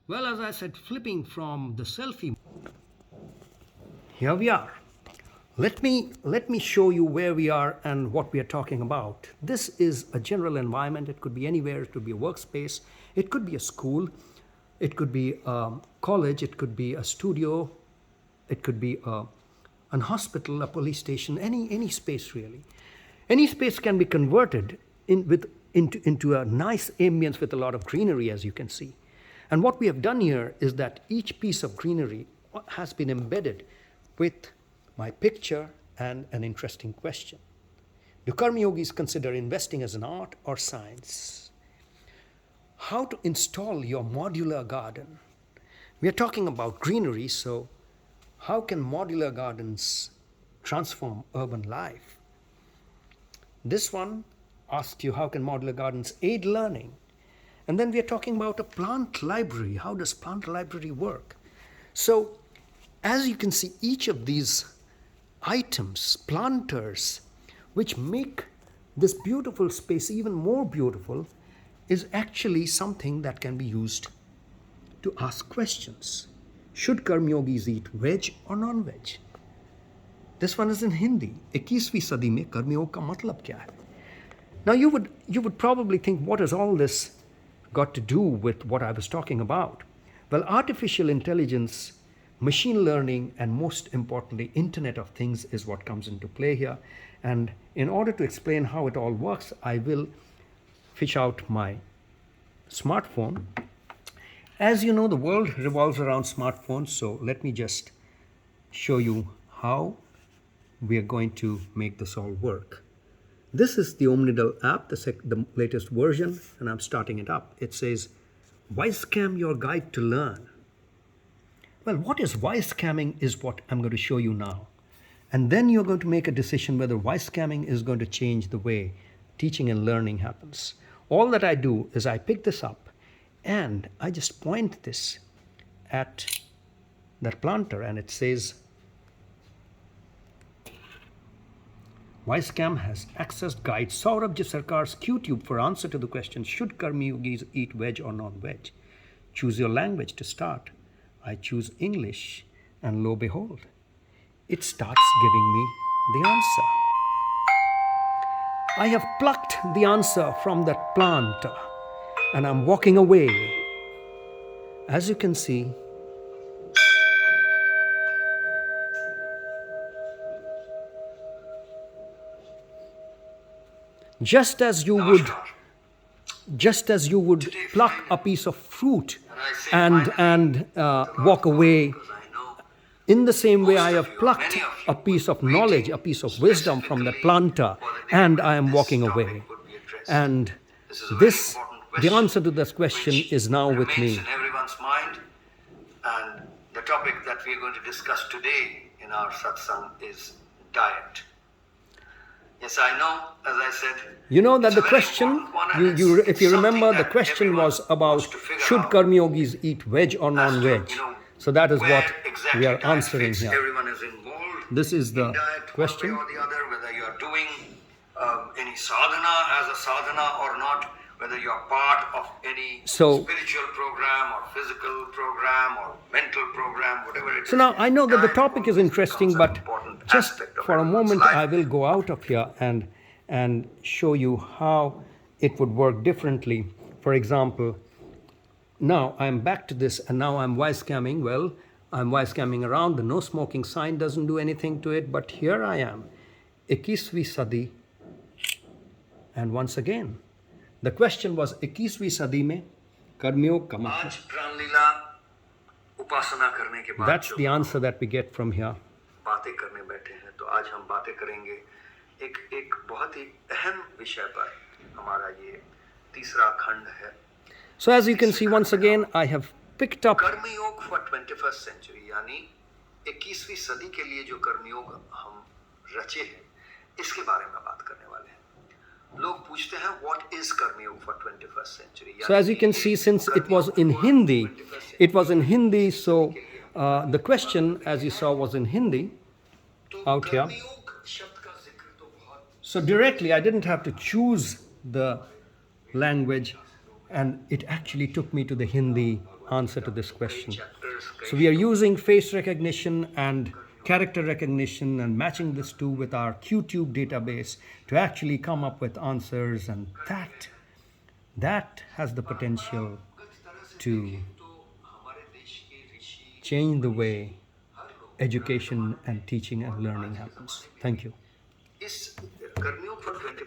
Well, as I said, flipping from the selfie, here we are. Let me show you where we are and what we are talking about. This is a general environment. It could be anywhere. It could be a workspace. It could be a school. It could be a college. It could be a studio. It could be an hospital, a police station, any space really. Any space can be converted into a nice ambience with a lot of greenery, as you can see. And what we have done here is that each piece of greenery has been embedded with my picture and an interesting question. Do Karma Yogis consider investing as an art or science? How to install your modular garden? We are talking about greenery, so how can modular gardens transform urban life? This one asks you, how can modular gardens aid learning? And then we are talking about a plant library. How does plant library work? So, as you can see, each of these items, planters, which make this beautiful space even more beautiful, is actually something that can be used to ask questions. Should Karma Yogis eat veg or non-veg? This one is in Hindi. 21वीं सदी में कर्मयोग का मतलब क्या है? Now you would probably think, what has all this got to do with what I was talking about? Well, artificial intelligence, machine learning, and most importantly, Internet of Things is what comes into play here. And in order to explain how it all works, I will fish out my smartphone. As you know, the world revolves around smartphones, so let me just show you how we are going to make this all work. This is the Omnidal app, the latest version, and I'm starting it up. It says, WiseCamm, your guide to learn. Well, what is WiseCamming is what I'm going to show you now. And then you're going to make a decision whether WiseCamming is going to change the way teaching and learning happens. All that I do is I pick this up and I just point this at that planter and it says, WiseCamm has accessed guide Saurabh Sarkar's QTube for answer to the question, should Karma Yogis eat veg or non-veg? Choose your language to start. I choose English, and lo behold, it starts giving me the answer. I have plucked the answer from that plant and I'm walking away. As you can see, just as you would pluck a piece of fruit and walk away, in the same way I have plucked a piece of knowledge, a piece of wisdom from the planter, and I am walking away. And this, the answer to this question is now with me. In everyone's mind, and the topic that we are going to discuss today in our satsang is diet. Yes, I know, as I said, you know that the question, if you remember, the question was about, should Karma Yogis eat veg or non-veg? So that is what we are answering here. Everyone is involved. This is the question. One way or the other, whether you are doing any sadhana as a sadhana or not, whether you are part of any spiritual program or physical program or mental program, whatever it is. So now I know that the topic is interesting, but just for a moment I will go out of here and show you how it would work differently. For example, now I'm back to this and now I'm WiseCamming. Well, I'm WiseCamming around. The no smoking sign doesn't do anything to it, but here I am, 21वीं सदी, and once again, the question was 21वीं सदी में कर्मयोग का मतलब. That's the answer that we get from here. बातें करने बैठे हैं, तो आज हम बातें करेंगे एक बहुत ही अहम विषय पर. हमारा ये तीसरा खंड है. So as you can see, once again I have picked up कर्मयोग for 21st century, यानी 21वीं सदी के लिए जो कर्मयोग हम रचे हैं, इसके बारे में बात करने वाले हैं. लोग पूछते हैं, what is कर्मयोग for 21st century? So as you can see, since it was in Hindi, so the question, as you saw, was in Hindi out here. So directly, I didn't have to choose the language, and it actually took me to the Hindi answer to this question. So we are using face recognition and character recognition and matching this two with our QTube database to actually come up with answers, and that has the potential to change the way education and teaching and learning happens. Thank you. इस कर्मयोग for 21st